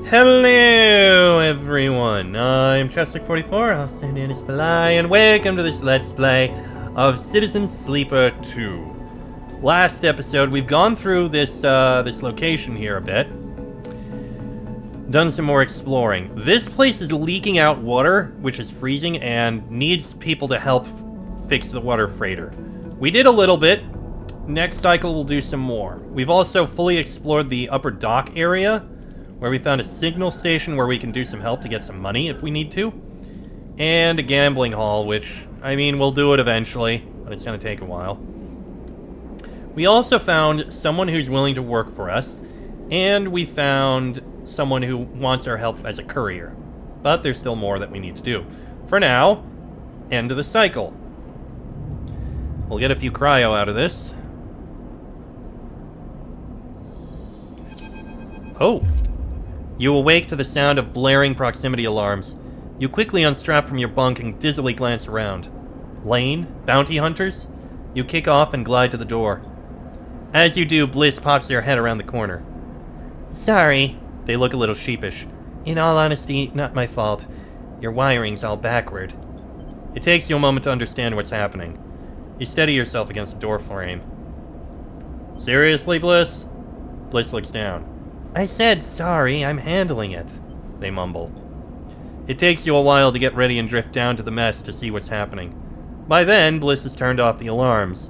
Hello everyone, I'm Chestic44, also known as Balai, and welcome to this Let's Play of Citizen Sleeper 2. Last episode, we've gone through this location here a bit. Done some more exploring. This place is leaking out water, which is freezing, and needs people to help fix the water freighter. We did a little bit. Next cycle we'll do some more. We've also fully explored the upper dock area, where we found a signal station where we can do some help to get some money if we need to. And a gambling hall, which, I mean, we'll do it eventually, but it's going to take a while. We also found someone who's willing to work for us, and we found someone who wants our help as a courier. But there's still more that we need to do. For now, end of the cycle. We'll get a few cryo out of this. Oh! You awake to the sound of blaring proximity alarms. You quickly unstrap from your bunk and dizzily glance around. Lane? Bounty hunters? You kick off and glide to the door. As you do, Bliss pops their head around the corner. Sorry. They look a little sheepish. In all honesty, not my fault. Your wiring's all backward. It takes you a moment to understand what's happening. You steady yourself against the door frame. Seriously, Bliss? Bliss looks down. I said sorry, I'm handling it, they mumble. It takes you a while to get ready and drift down to the mess to see what's happening. By then, Bliss has turned off the alarms.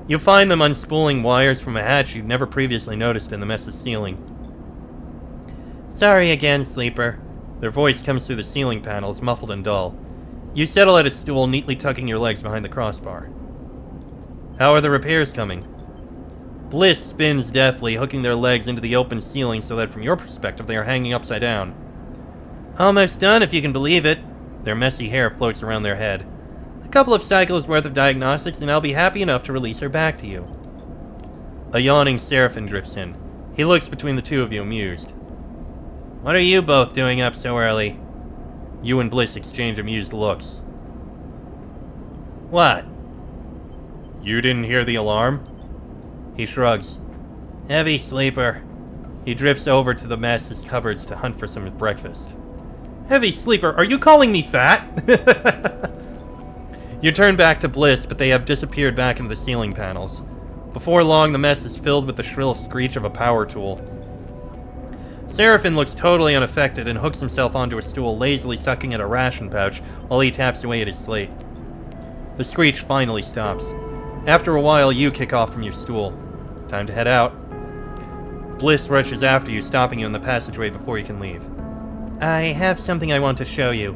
You find them unspooling wires from a hatch you'd never previously noticed in the mess's ceiling. Sorry again, Sleeper. Their voice comes through the ceiling panels, muffled and dull. You settle at a stool, neatly tucking your legs behind the crossbar. How are the repairs coming? Bliss spins deftly, hooking their legs into the open ceiling so that from your perspective they are hanging upside down. Almost done, if you can believe it. Their messy hair floats around their head. A couple of cycles worth of diagnostics and I'll be happy enough to release her back to you. A yawning Seraphim drifts in. He looks between the two of you, amused. What are you both doing up so early? You and Bliss exchange amused looks. What? You didn't hear the alarm? He shrugs. Heavy sleeper. He drifts over to the mess's cupboards to hunt for some breakfast. Heavy sleeper, are you calling me fat? You turn back to Bliss, but they have disappeared back into the ceiling panels. Before long, the mess is filled with the shrill screech of a power tool. Seraphim looks totally unaffected and hooks himself onto a stool, lazily sucking at a ration pouch while he taps away at his slate. The screech finally stops. After a while, you kick off from your stool. Time to head out. Bliss rushes after you, stopping you in the passageway before you can leave. I have something I want to show you.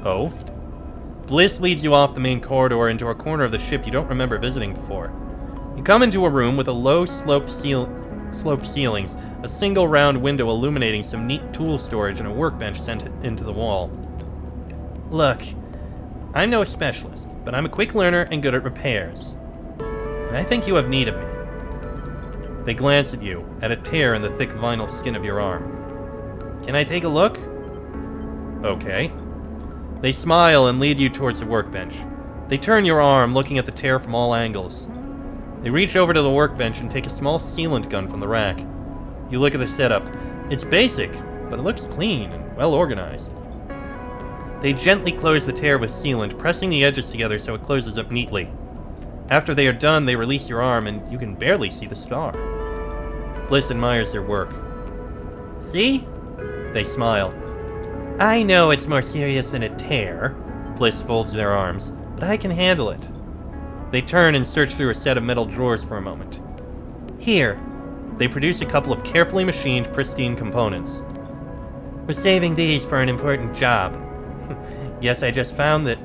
Oh? Bliss leads you off the main corridor into a corner of the ship you don't remember visiting before. You come into a room with a low sloped ceilings, a single round window illuminating some neat tool storage and a workbench sent into the wall. Look, I'm no specialist, but I'm a quick learner and good at repairs. And I think you have need of me. They glance at you, at a tear in the thick vinyl skin of your arm. Can I take a look? Okay. They smile and lead you towards the workbench. They turn your arm, looking at the tear from all angles. They reach over to the workbench and take a small sealant gun from the rack. You look at the setup. It's basic, but it looks clean and well organized. They gently close the tear with sealant, pressing the edges together so it closes up neatly. After they are done, they release your arm and you can barely see the scar. Bliss admires their work. See? They smile. I know it's more serious than a tear. Bliss folds their arms, but I can handle it. They turn and search through a set of metal drawers for a moment. Here. They produce a couple of carefully machined, pristine components. We're saving these for an important job. Guess I just found that.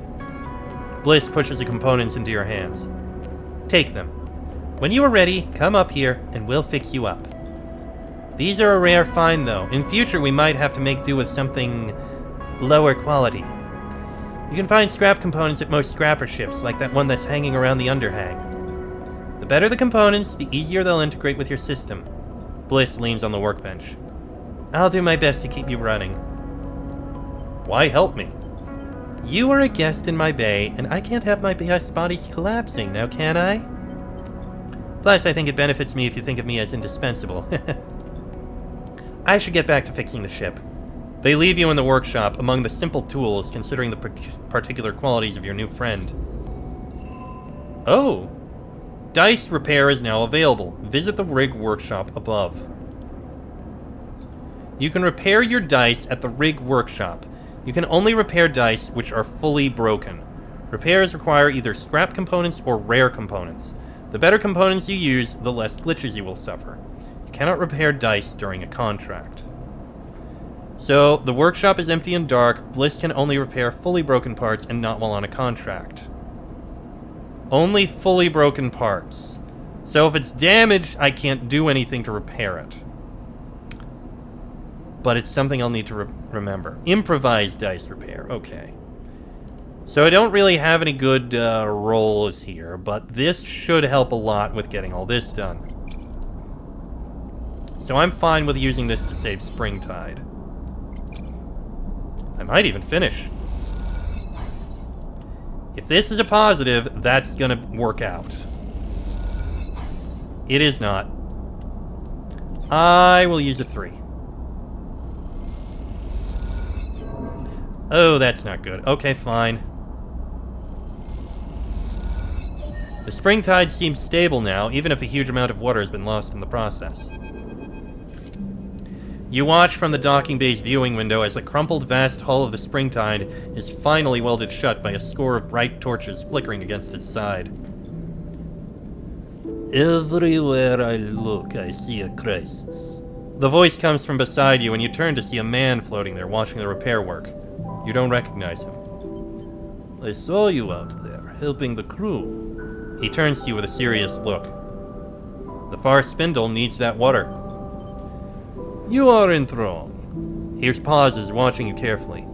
Bliss pushes the components into your hands. Take them. When you are ready, come up here and we'll fix you up. These are a rare find, though. In future, we might have to make do with something lower quality. You can find scrap components at most scrapper ships, like that one that's hanging around the underhang. The better the components, the easier they'll integrate with your system. Bliss leans on the workbench. I'll do my best to keep you running. Why help me? You are a guest in my bay, and I can't have my guest bodies collapsing, now can I? Plus, I think it benefits me if you think of me as indispensable. I should get back to fixing the ship. They leave you in the workshop among the simple tools, considering the particular qualities of your new friend. Oh! Dice repair is now available. Visit the rig workshop above. You can repair your dice at the rig workshop. You can only repair dice which are fully broken. Repairs require either scrap components or rare components. The better components you use, the less glitches you will suffer. You cannot repair dice during a contract. So, the workshop is empty and dark. Bliss can only repair fully broken parts and not while on a contract. Only fully broken parts. So if it's damaged, I can't do anything to repair it. But it's something I'll need to remember. Improvised dice repair. Okay. So I don't really have any good rolls here, but this should help a lot with getting all this done. So I'm fine with using this to save Springtide. I might even finish. If this is a positive, that's gonna work out. It is not. I will use a 3. Oh, that's not good. Okay, fine. The Springtide seems stable now, even if a huge amount of water has been lost in the process. You watch from the docking bay's viewing window as the crumpled vast hull of the Springtide is finally welded shut by a score of bright torches flickering against its side. Everywhere I look, I see a crisis. The voice comes from beside you, and you turn to see a man floating there watching the repair work. You don't recognize him. I saw you out there, helping the crew. He turns to you with a serious look. The far spindle needs that water. You are in throng. He pauses, watching you carefully.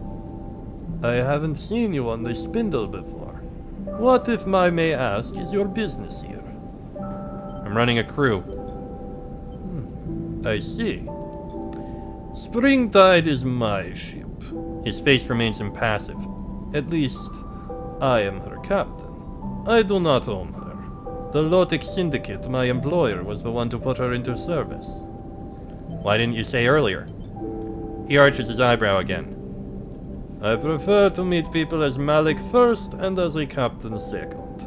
I haven't seen you on this spindle before. What, if I may ask, is your business here? I'm running a crew. I see. Springtide is my ship. His face remains impassive. At least, I am her captain. I do not own her. The Lotic Syndicate, my employer, was the one to put her into service. Why didn't you say earlier? He arches his eyebrow again. I prefer to meet people as Malik first and as a captain second.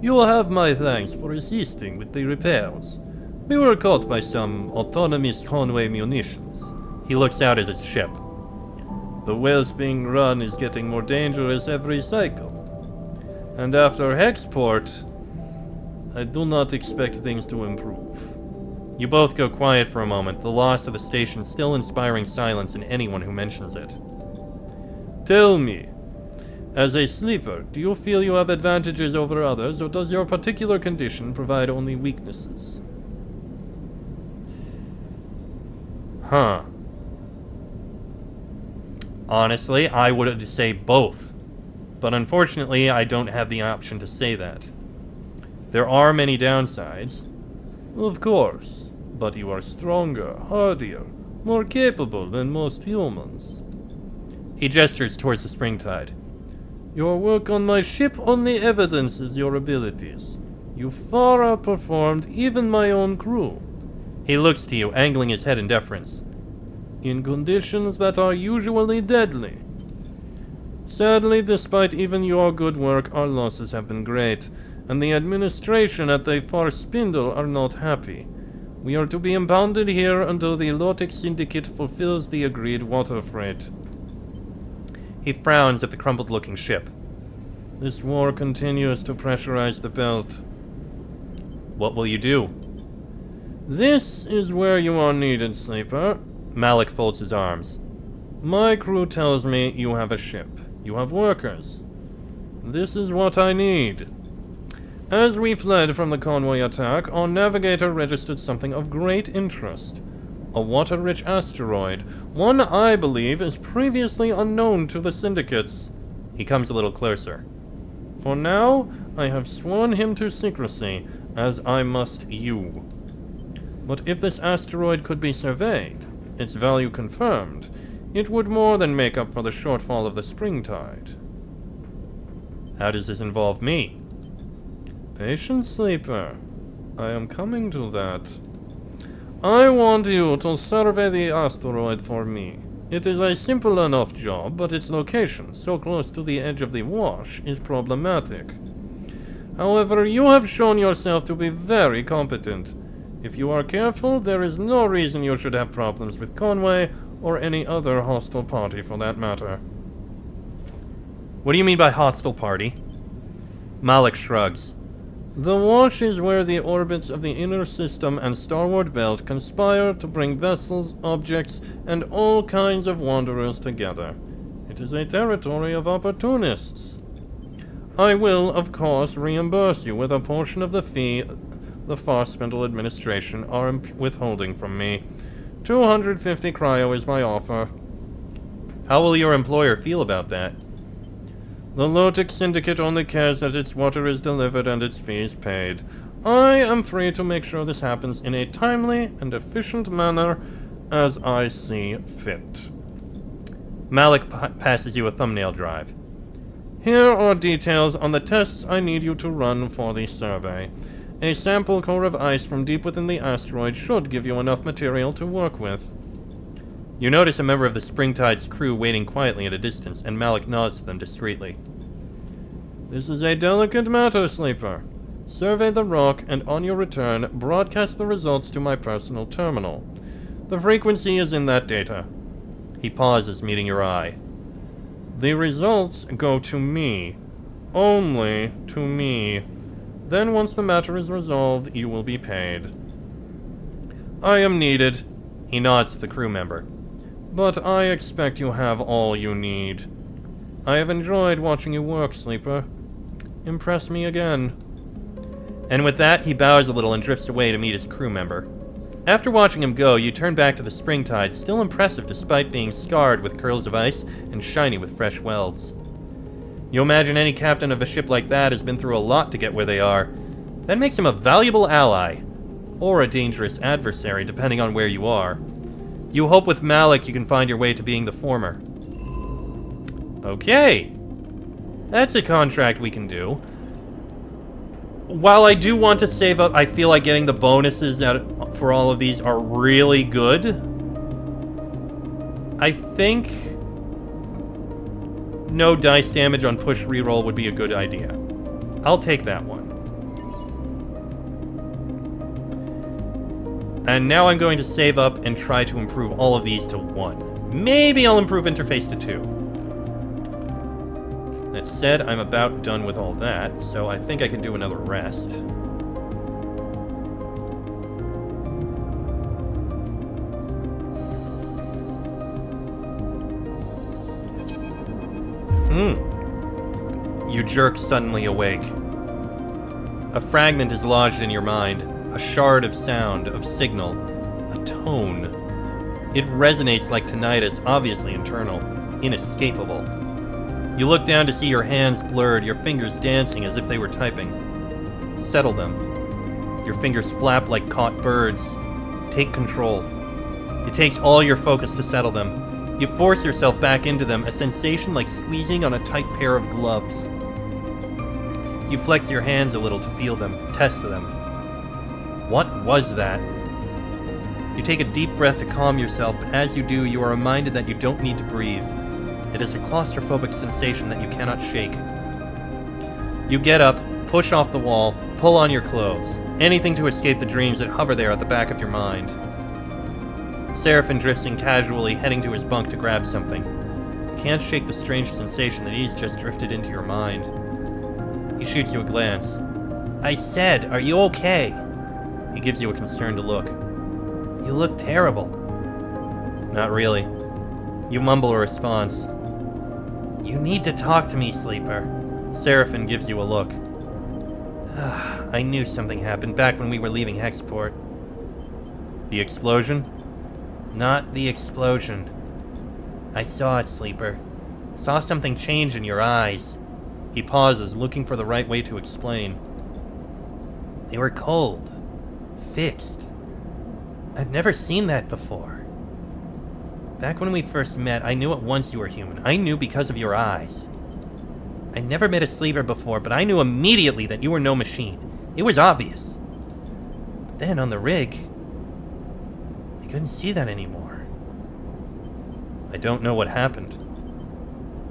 You will have my thanks for assisting with the repairs. We were caught by some autonomous Conway munitions. He looks out at his ship. The wells being run is getting more dangerous every cycle. And after Hexport, I do not expect things to improve. You both go quiet for a moment, the loss of the station still inspiring silence in anyone who mentions it. Tell me, as a sleeper, do you feel you have advantages over others, or does your particular condition provide only weaknesses? Huh. Honestly, I would say both. But unfortunately, I don't have the option to say that. There are many downsides. Of course, but you are stronger, hardier, more capable than most humans. He gestures towards the Springtide. Your work on my ship only evidences your abilities. You far outperformed even my own crew. He looks to you, angling his head in deference. In conditions that are usually deadly. Sadly, despite even your good work, our losses have been great, and the administration at the Far Spindle are not happy. We are to be impounded here until the Lotic Syndicate fulfills the agreed water freight. He frowns at the crumpled-looking ship. This war continues to pressurize the belt. What will you do? This is where you are needed, Sleeper. Malik folds his arms. My crew tells me you have a ship. You have workers. This is what I need. As we fled from the Conway attack, our navigator registered something of great interest. A water-rich asteroid, one I believe is previously unknown to the syndicates. He comes a little closer. For now, I have sworn him to secrecy, as I must you. But if this asteroid could be surveyed, its value confirmed, it would more than make up for the shortfall of the Springtide. How does this involve me? Patient Sleeper, I am coming to that. I want you to survey the asteroid for me. It is a simple enough job, but its location, so close to the edge of the wash, is problematic. However, you have shown yourself to be very competent. If you are careful, there is no reason you should have problems with Conway, or any other hostile party for that matter. What do you mean by hostile party? Malik shrugs. The wash is where the orbits of the inner system and starward belt conspire to bring vessels, objects, and all kinds of wanderers together. It is a territory of opportunists. I will, of course, reimburse you with a portion of the fee the Farspindle administration are withholding from me. 250 cryo is my offer. How will your employer feel about that? The Lotic Syndicate only cares that its water is delivered and its fees paid. I am free to make sure this happens in a timely and efficient manner as I see fit. Malik passes you a thumbnail drive. Here are details on the tests I need you to run for the survey. A sample core of ice from deep within the asteroid should give you enough material to work with. You notice a member of the Springtide's crew waiting quietly at a distance, and Malik nods to them discreetly. This is a delicate matter, Sleeper. Survey the rock, and on your return, broadcast the results to my personal terminal. The frequency is in that data. He pauses, meeting your eye. The results go to me. Only to me. Then once the matter is resolved, you will be paid. I am needed. He nods to the crew member. But I expect you have all you need. I have enjoyed watching you work, Sleeper. Impress me again. And with that, he bows a little and drifts away to meet his crew member. After watching him go, you turn back to the Springtide, still impressive despite being scarred with curls of ice and shiny with fresh welds. You imagine any captain of a ship like that has been through a lot to get where they are. That makes him a valuable ally, or a dangerous adversary, depending on where you are. You hope with Malik you can find your way to being the former. Okay. That's a contract we can do. While I do want to save up, I feel like getting the bonuses out for all of these are really good. I think no dice damage on push reroll would be a good idea. I'll take that one. And now I'm going to save up and try to improve all of these to 1. Maybe I'll improve interface to 2. That said, I'm about done with all that, so I think I can do another rest. You jerk suddenly awake. A fragment is lodged in your mind, a shard of sound, of signal, a tone. It resonates like tinnitus, obviously internal, inescapable. You look down to see your hands blurred, your fingers dancing as if they were typing. Settle them. Your fingers flap like caught birds. Take control. It takes all your focus to settle them. You force yourself back into them, a sensation like squeezing on a tight pair of gloves. You flex your hands a little to feel them, test them. What was that? You take a deep breath to calm yourself, but as you do, you are reminded that you don't need to breathe. It is a claustrophobic sensation that you cannot shake. You get up, push off the wall, pull on your clothes. Anything to escape the dreams that hover there at the back of your mind. Seraphin drifts in casually, heading to his bunk to grab something. You can't shake the strange sensation that he's just drifted into your mind. He shoots you a glance. I said, are you okay? He gives you a concerned look. You look terrible. Not really. You mumble a response. You need to talk to me, Sleeper. Seraphin gives you a look. I knew something happened back when we were leaving Hexport. The explosion? Not the explosion. I saw it, Sleeper. Saw something change in your eyes. He pauses, looking for the right way to explain. They were cold. Fixed. I've never seen that before. Back when we first met, I knew at once you were human. I knew because of your eyes. I never met a Sleeper before, but I knew immediately that you were no machine. It was obvious. But then on the rig, couldn't see that anymore. I don't know what happened.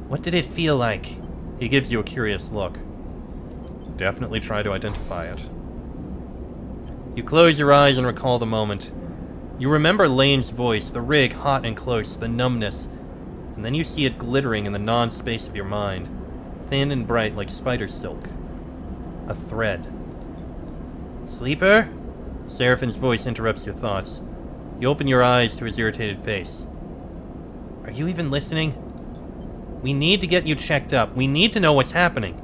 What did it feel like? He gives you a curious look. Definitely try to identify it. You close your eyes and recall the moment. You remember Lane's voice, the rig hot and close, the numbness, and then you see it glittering in the non-space of your mind, thin and bright like spider silk. A thread. Sleeper? Seraphine's voice interrupts your thoughts. You open your eyes to his irritated face. Are you even listening? We need to get you checked up. We need to know what's happening.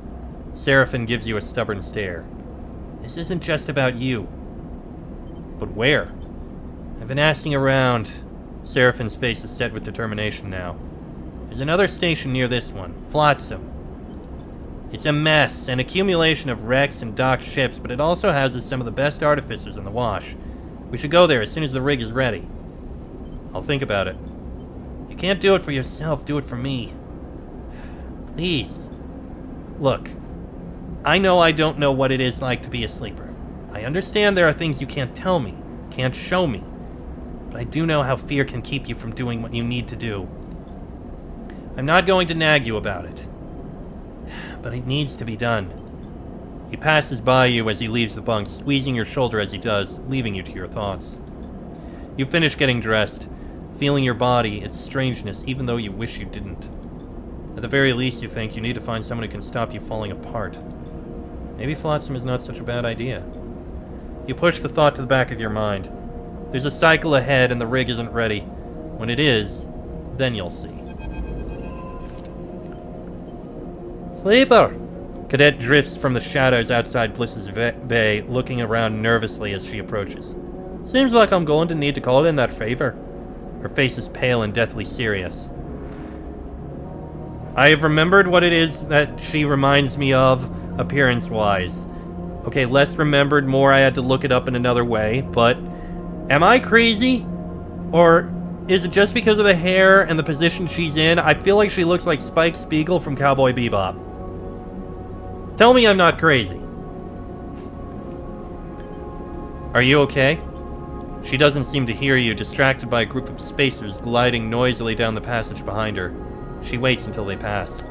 Seraphine gives you a stubborn stare. This isn't just about you. But where? I've been asking around. Seraphine's face is set with determination now. There's another station near this one, Flotsam. It's a mess, an accumulation of wrecks and docked ships, but it also houses some of the best artificers in the Wash. We should go there as soon as the rig is ready. I'll think about it. You can't do it for yourself, do it for me. Please. Look, I know I don't know what it is like to be a sleeper. I understand there are things you can't tell me, can't show me. But I do know how fear can keep you from doing what you need to do. I'm not going to nag you about it. But it needs to be done. He passes by you as he leaves the bunk, squeezing your shoulder as he does, leaving you to your thoughts. You finish getting dressed, feeling your body, its strangeness, even though you wish you didn't. At the very least, you think you need to find someone who can stop you falling apart. Maybe Flotsam is not such a bad idea. You push the thought to the back of your mind. There's a cycle ahead and the rig isn't ready. When it is, then you'll see. Sleeper! Cadet drifts from the shadows outside Bliss's bay, looking around nervously as she approaches. Seems like I'm going to need to call in that favor. Her face is pale and deathly serious. I have remembered what it is that she reminds me of, appearance-wise. Okay, less remembered, more I had to look it up in another way, but... Am I crazy? Or is it just because of the hair and the position she's in? I feel like she looks like Spike Spiegel from Cowboy Bebop. Tell me I'm not crazy. Are you okay? She doesn't seem to hear you, distracted by a group of spacers gliding noisily down the passage behind her. She waits until they pass.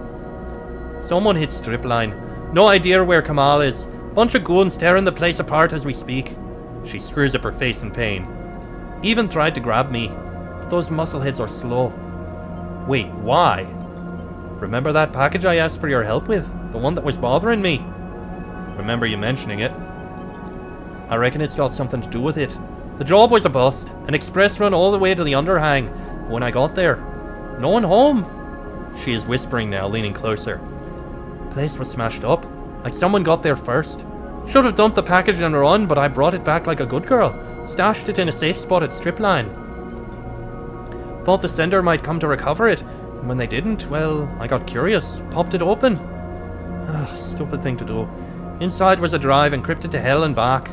Someone hit stripline. No idea where Kamal is. Bunch of goons tearing the place apart as we speak. She screws up her face in pain. Even tried to grab me, but those muscleheads are slow. Wait, why? Remember that package I asked for your help with? The one that was bothering me? Remember you mentioning it. I reckon it's got something to do with it. The job was a bust, an express run all the way to the underhang. But when I got there, no one home. She is whispering now, leaning closer. Place was smashed up, like someone got there first. Should have dumped the package and run, but I brought it back like a good girl. Stashed it in a safe spot at Stripline. Thought the sender might come to recover it, and when they didn't, well, I got curious, popped it open. Stupid thing to do. Inside was a drive encrypted to hell and back.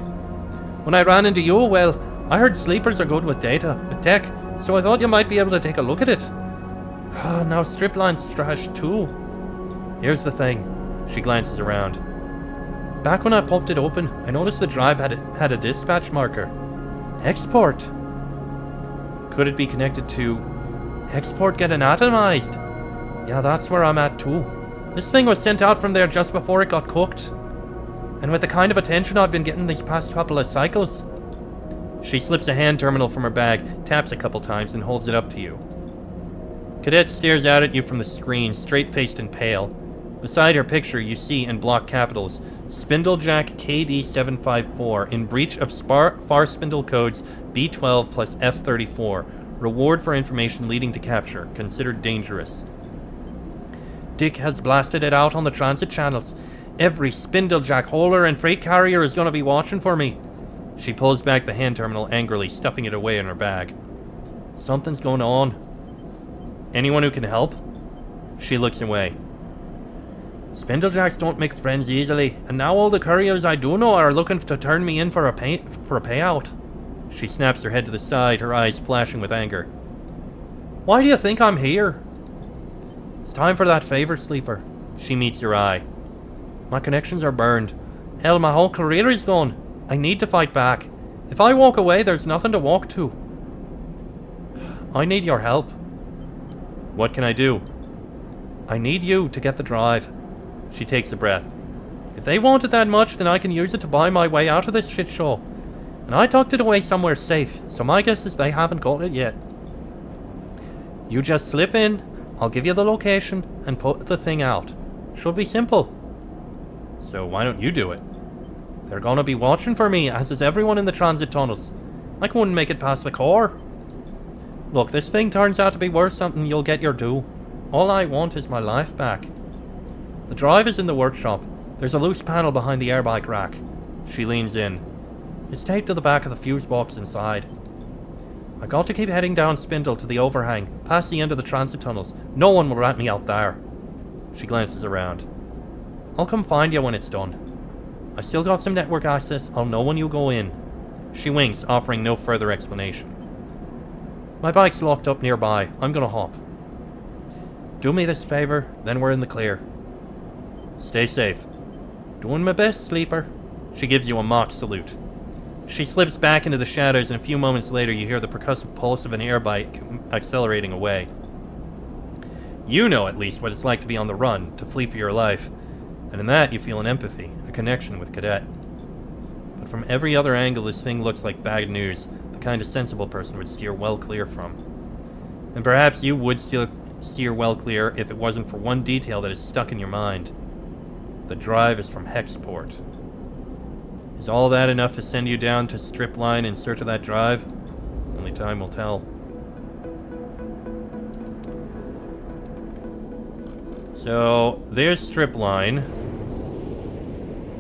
When I ran into you, well, I heard sleepers are good with data, with tech, so I thought you might be able to take a look at it. Now Stripline's trashed too. Here's the thing. She glances around. Back when I popped it open, I noticed the drive had a dispatch marker. Export. Could it be connected to export getting atomized? Yeah, that's where I'm at too. This thing was sent out from there just before it got cooked. And with the kind of attention I've been getting these past couple of cycles. She slips a hand terminal from her bag, taps a couple times, and holds it up to you. Cadet stares out at you from the screen, straight-faced and pale. Beside her picture, you see in block capitals, Spindlejack KD754 in breach of FAR spindle codes B12 plus F34. Reward for information leading to capture. Considered dangerous. Dick has blasted it out on the transit channels. Every Spindlejack hauler and freight carrier is going to be watching for me. She pulls back the hand terminal angrily, stuffing it away in her bag. Something's going on. Anyone who can help? She looks away. Spindlejacks don't make friends easily, and now all the couriers I do know are looking to turn me in for a payout. She snaps her head to the side, her eyes flashing with anger. Why do you think I'm here? It's time for that favor, Sleeper. She meets your eye. My connections are burned. Hell, my whole career is gone. I need to fight back. If I walk away, there's nothing to walk to. I need your help. What can I do? I need you to get the drive. She takes a breath. If they want it that much, then I can use it to buy my way out of this shit show. And I tucked it away somewhere safe, so my guess is they haven't got it yet. You just slip in, I'll give you the location, and put the thing out. Should be simple. So why don't you do it? They're gonna be watching for me, as is everyone in the transit tunnels. I couldn't make it past the core. Look, this thing turns out to be worth something, you'll get your due. All I want is my life back. The drive is in the workshop. There's a loose panel behind the airbike rack. She leans in. It's taped to the back of the fuse box inside. I got to keep heading down Spindle to the overhang, past the end of the transit tunnels. No one will rat me out there. She glances around. I'll come find you when it's done. I still got some network access. I'll know when you go in. She winks, offering no further explanation. My bike's locked up nearby. I'm gonna hop. Do me this favor, then we're in the clear. Stay safe. Doing my best, sleeper. She gives you a mock salute. She slips back into the shadows, and a few moments later you hear the percussive pulse of an airbike accelerating away. You know at least what it's like to be on the run, to flee for your life. And in that you feel an empathy, a connection with Cadet. But from every other angle this thing looks like bad news, the kind a sensible person would steer well clear from. And perhaps you would still steer well clear if it wasn't for one detail that is stuck in your mind. The drive is from Hexport. Is all that enough to send you down to Stripline in search of that drive? Only time will tell. So, there's Stripline.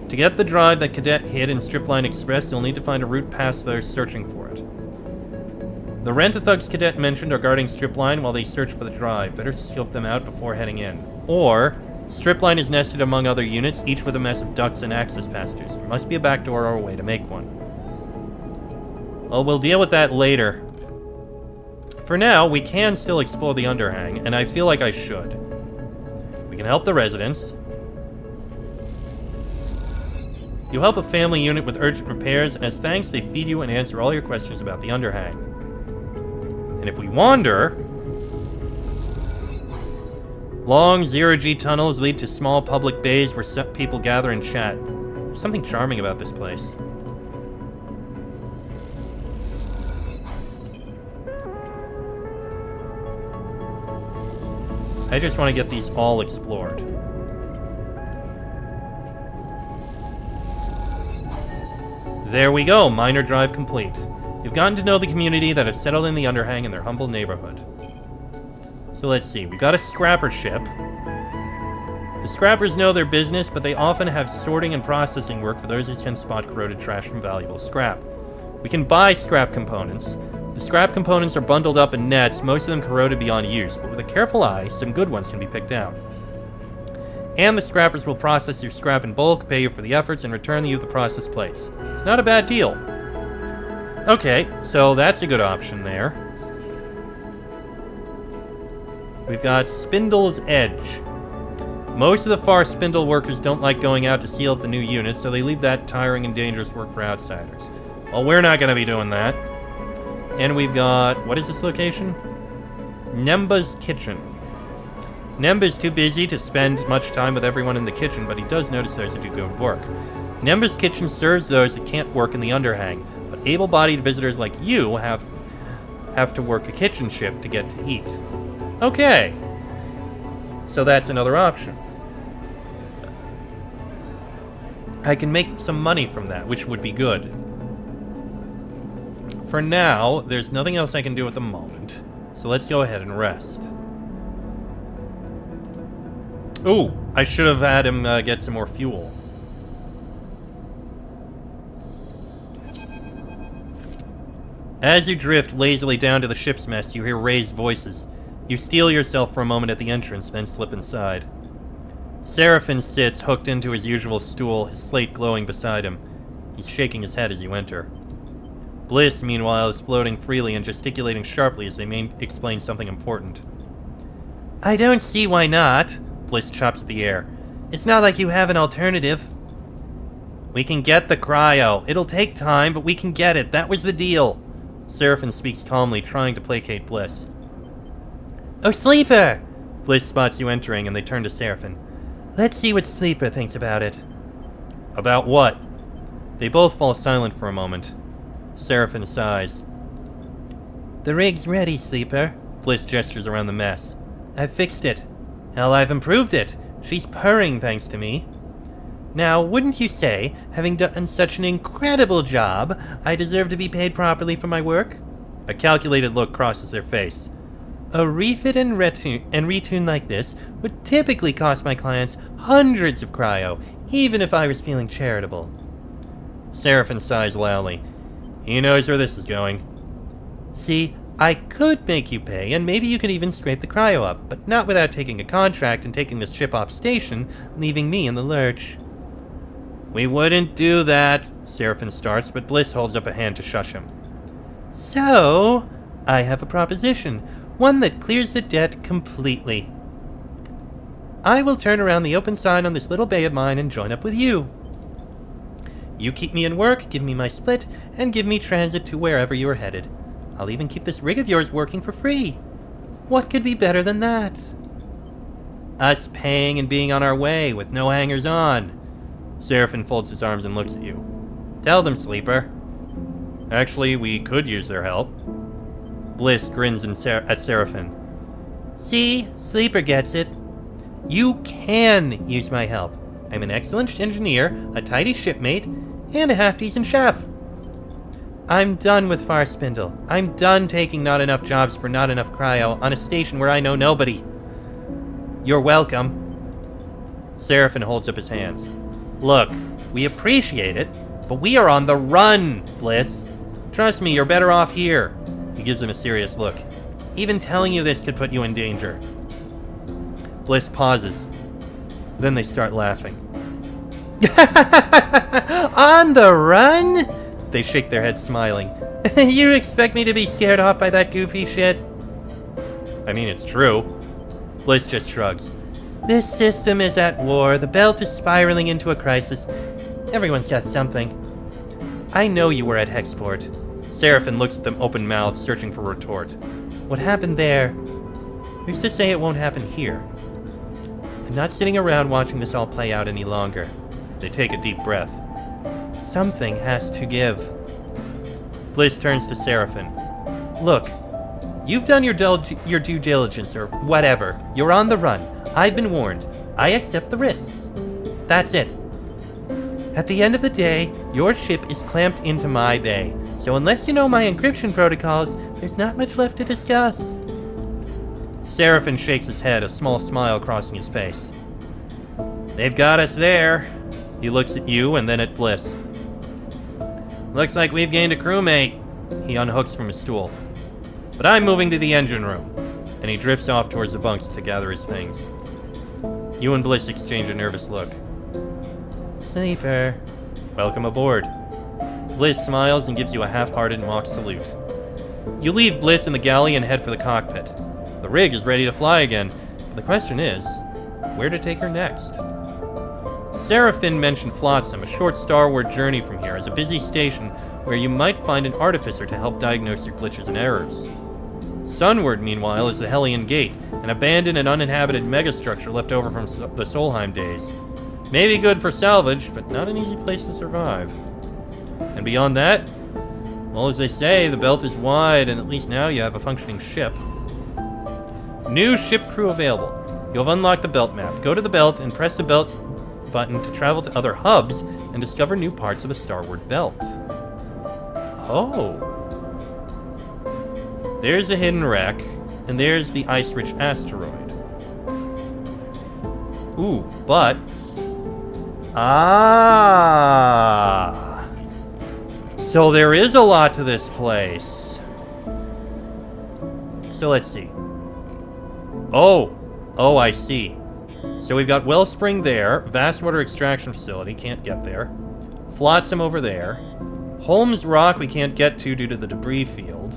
To get the drive that Cadet hid in Stripline Express, you'll need to find a route past those searching for it. The Rent-a-Thugs Cadet mentioned are guarding Stripline while they search for the drive. Better scope them out before heading in. Or, Stripline is nested among other units, each with a mess of ducts and access passages. There must be a back door or a way to make one. Well, we'll deal with that later. For now, we can still explore the underhang, and I feel like I should. We can help the residents. You help a family unit with urgent repairs, and as thanks, they feed you and answer all your questions about the underhang. And if we wander... Long zero-G tunnels lead to small public bays where people gather and chat. There's something charming about this place. I just want to get these all explored. There we go, minor drive complete. You've gotten to know the community that have settled in the underhang in their humble neighborhood. So let's see, we got a scrapper ship. The scrappers know their business, but they often have sorting and processing work for those who can spot corroded trash from valuable scrap. We can buy scrap components. The scrap components are bundled up in nets, most of them corroded beyond use, but with a careful eye, some good ones can be picked out. And the scrappers will process your scrap in bulk, pay you for the efforts, and return you the processed plates. It's not a bad deal. Okay, so that's a good option there. We've got Spindle's Edge. Most of the FAR Spindle workers don't like going out to seal up the new units, so they leave that tiring and dangerous work for outsiders. Well, we're not going to be doing that. And we've got... what is this location? Nemba's Kitchen. Nemba's too busy to spend much time with everyone in the kitchen, but he does notice those that do good work. Nemba's Kitchen serves those that can't work in the underhang, but able-bodied visitors like you have to work a kitchen shift to get to eat. Okay. So that's another option. I can make some money from that, which would be good. For now, there's nothing else I can do at the moment. So let's go ahead and rest. Ooh, I should have had him get some more fuel. As you drift lazily down to the ship's mast, you hear raised voices. You steel yourself for a moment at the entrance, then slip inside. Seraphin sits hooked into his usual stool, his slate glowing beside him. He's shaking his head as you enter. Bliss, meanwhile, is floating freely and gesticulating sharply as they explain something important. I don't see why not, Bliss chops at the air. It's not like you have an alternative. We can get the cryo. It'll take time, but we can get it. That was the deal. Seraphin speaks calmly, trying to placate Bliss. "Oh, Sleeper!" Bliss spots you entering, and they turn to Seraphin. "Let's see what Sleeper thinks about it." "About what?" They both fall silent for a moment. Seraphin sighs. "The rig's ready, Sleeper." Bliss gestures around the mess. "I've fixed it. Hell, I've improved it. She's purring thanks to me. Now, wouldn't you say, having done such an incredible job, I deserve to be paid properly for my work?" A calculated look crosses their face. "A refit and retune like this would typically cost my clients hundreds of cryo, even if I was feeling charitable." Seraphin sighs loudly. He knows where this is going. "See, I could make you pay, and maybe you could even scrape the cryo up, but not without taking a contract and taking the ship off station, leaving me in the lurch." "We wouldn't do that," Seraphin starts, but Bliss holds up a hand to shush him. "So, I have a proposition, one that clears the debt completely. I will turn around the open sign on this little bay of mine and join up with you. You keep me in work, give me my split, and give me transit to wherever you are headed. I'll even keep this rig of yours working for free. What could be better than that? Us paying and being on our way with no hangers-on." Seraphin folds his arms and looks at you. "Tell them, Sleeper." "Actually, we could use their help." Bliss grins at Seraphin. "See, Sleeper gets it. You can use my help. I'm an excellent engineer, a tidy shipmate, and a half-decent chef. I'm done with Farspindle. I'm done taking not enough jobs for not enough cryo on a station where I know nobody. You're welcome." Seraphin holds up his hands. "Look, we appreciate it, but we are on the run, Bliss. Trust me, you're better off here." He gives him a serious look. "Even telling you this could put you in danger." Bliss pauses. Then they start laughing. "On the run?" They shake their heads, smiling. "You expect me to be scared off by that goofy shit?" "I mean, it's true." Bliss just shrugs. "This system is at war. The belt is spiraling into a crisis. Everyone's got something. I know you were at Hexport." Seraphin looks at them open-mouthed, searching for a retort. "What happened there? Who's to say it won't happen here? I'm not sitting around watching this all play out any longer." They take a deep breath. "Something has to give." Bliss turns to Seraphin. "Look, you've done your due diligence, or whatever. You're on the run. I've been warned. I accept the risks. That's it. At the end of the day, your ship is clamped into my bay, so unless you know my encryption protocols, there's not much left to discuss." Seraphin shakes his head, a small smile crossing his face. "They've got us there." He looks at you and then at Bliss. "Looks like we've gained a crewmate." He unhooks from his stool. "But I'm moving to the engine room." And he drifts off towards the bunks to gather his things. You and Bliss exchange a nervous look. "Sleeper." "Welcome aboard." Bliss smiles and gives you a half-hearted mock salute. You leave Bliss in the galley and head for the cockpit. The rig is ready to fly again, but the question is, where to take her next? Seraphin mentioned Flotsam, a short starward journey from here, as a busy station where you might find an artificer to help diagnose your glitches and errors. Sunward, meanwhile, is the Hellion Gate, an abandoned and uninhabited megastructure left over from the Solheim days. Maybe good for salvage, but not an easy place to survive. And beyond that, well, as they say, the belt is wide, and at least now you have a functioning ship. New ship crew available. You'll have unlocked the belt map. Go to the belt and press the belt button to travel to other hubs and discover new parts of the starward belt. Oh. There's the hidden wreck, and there's the ice-rich asteroid. Ooh, but... Ah! So there is a lot to this place. So let's see. Oh, I see. So we've got Wellspring there, Vast Water Extraction Facility, can't get there. Flotsam over there. Holmes Rock we can't get to due to the debris field.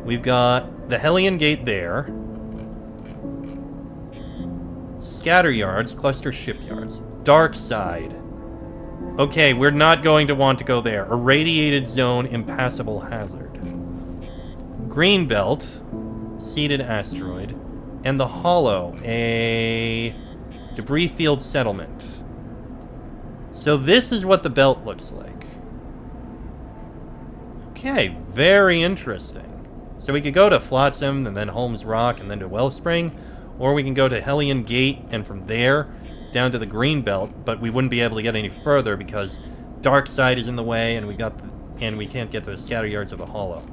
We've got the Hellion Gate there. Scatter Yards, Cluster Shipyards. Dark Side. Okay, we're not going to want to go there. Irradiated zone, impassable hazard. Greenbelt, seeded asteroid, and the Hollow, a debris field settlement. So this is what the belt looks like. Okay, very interesting. So we could go to Flotsam, and then Holmes Rock, and then to Wellspring, or we can go to Hellion Gate, and from there, down to the Greenbelt, but we wouldn't be able to get any further because Dark Side is in the way, and we can't get to the Scatter Yards of the Hollow.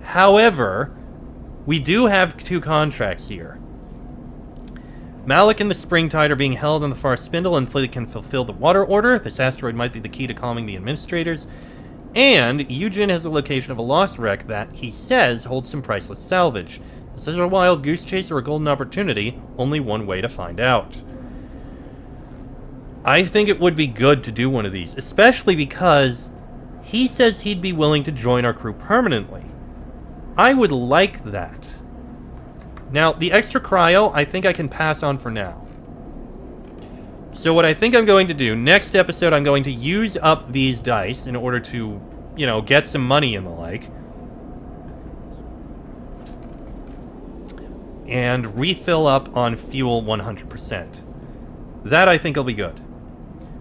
However, we do have 2 contracts here. Malik and the Springtide are being held on the far spindle until they can fulfill the Water Order. This asteroid might be the key to calming the administrators. And Eugen has the location of a lost wreck that, he says, holds some priceless salvage. Is this a wild goose chase or a golden opportunity? Only one way to find out. I think it would be good to do one of these, especially because he says he'd be willing to join our crew permanently. I would like that. Now, the extra cryo, I think I can pass on for now. So what I think I'm going to do, next episode, I'm going to use up these dice in order to, you know, get some money and the like. And refill up on fuel 100%. That I think will be good.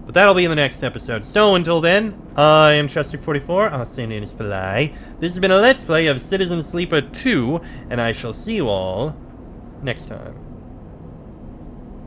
But that'll be in the next episode. So until then, I am Chester44, our same name is Fly. This has been a Let's Play of Citizen Sleeper 2, and I shall see you all next time.